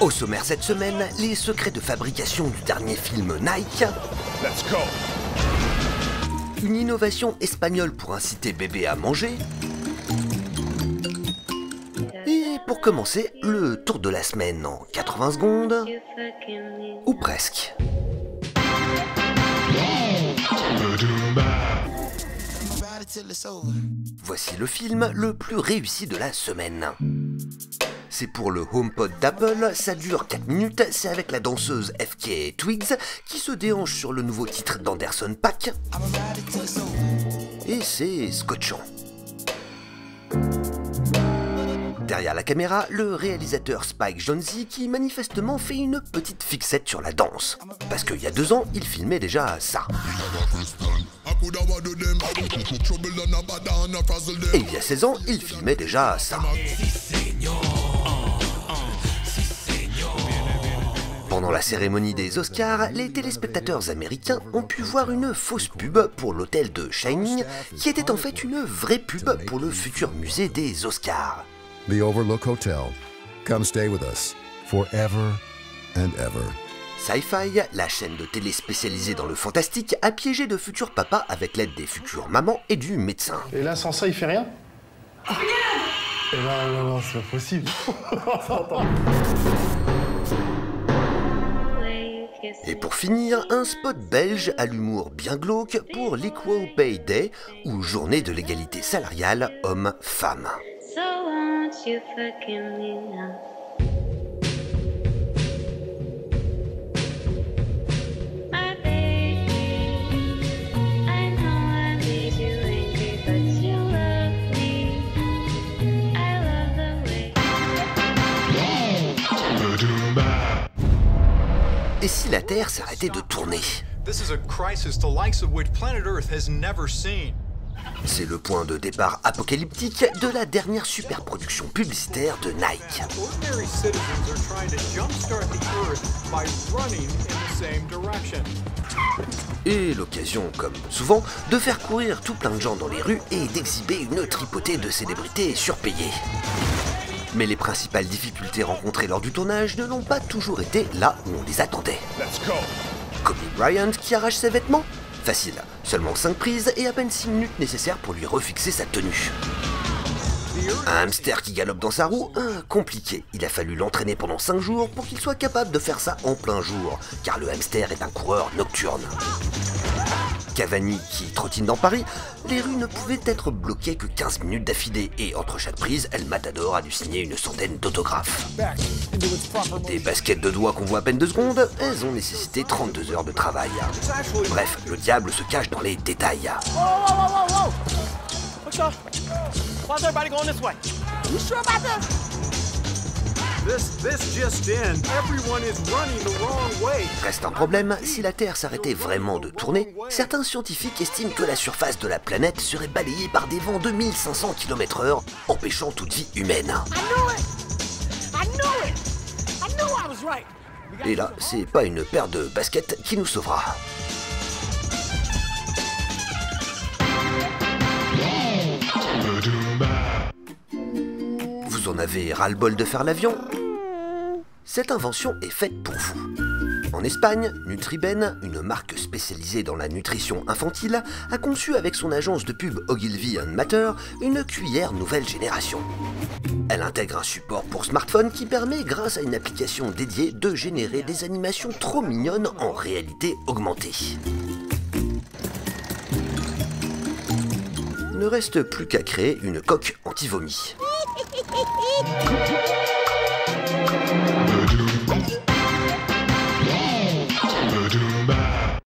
Au sommaire cette semaine, les secrets de fabrication du dernier film Nike. Let's go. Une innovation espagnole pour inciter bébé à manger. Et pour commencer, le tour de la semaine en 80 secondes. Ou presque. Voici le film le plus réussi de la semaine. C'est pour le HomePod d'Apple, ça dure 4 minutes, c'est avec la danseuse FK Twigs qui se déhanche sur le nouveau titre d'Anderson .Paak. Et c'est scotchant. Derrière la caméra, le réalisateur Spike Jonze qui manifestement fait une petite fixette sur la danse. Parce qu'il y a 2 ans, il filmait déjà ça. Et il y a 16 ans, il filmait déjà ça. Pendant la cérémonie des Oscars, les téléspectateurs américains ont pu voir une fausse pub pour l'hôtel de Shining, qui était en fait une vraie pub pour le futur musée des Oscars. The Overlook Hotel. Come stay with us forever and ever. Sci-Fi, la chaîne de télé spécialisée dans le fantastique, a piégé de futurs papas avec l'aide des futures mamans et du médecin. Et là, sans ça, il fait rien? Et là, non, c'est pas possible. Et pour finir, un spot belge à l'humour bien glauque pour l'Equal Pay Day, ou journée de l'égalité salariale homme-femme. Et si la Terre s'arrêtait de tourner? C'est le point de départ apocalyptique de la dernière superproduction publicitaire de Nike. Et l'occasion, comme souvent, de faire courir tout plein de gens dans les rues et d'exhiber une tripotée de célébrités surpayées. Mais les principales difficultés rencontrées lors du tournage ne l'ont pas toujours été là où on les attendait. Kobe Bryant qui arrache ses vêtements? Facile, seulement 5 prises et à peine 6 minutes nécessaires pour lui refixer sa tenue. Un hamster qui galope dans sa roue? Compliqué, il a fallu l'entraîner pendant 5 jours pour qu'il soit capable de faire ça en plein jour, car le hamster est un coureur nocturne. Cavani qui trottine dans Paris, les rues ne pouvaient être bloquées que 15 minutes d'affilée et entre chaque prise, El Matador a dû signer une centaine d'autographes. Des baskets de doigts qu'on voit à peine 2 secondes, elles ont nécessité 32 heures de travail. Bref, le diable se cache dans les détails. Reste un problème, si la Terre s'arrêtait vraiment de tourner, certains scientifiques estiment que la surface de la planète serait balayée par des vents de 1500 km/h, empêchant toute vie humaine. Et là, c'est pas une paire de baskets qui nous sauvera. Vous en avez ras-le-bol de faire l'avion? Cette invention est faite pour vous. En Espagne, Nutriben, une marque spécialisée dans la nutrition infantile, a conçu avec son agence de pub Ogilvy & Mather une cuillère nouvelle génération. Elle intègre un support pour smartphone qui permet, grâce à une application dédiée, de générer des animations trop mignonnes en réalité augmentée. Il ne reste plus qu'à créer une coque anti-vomi.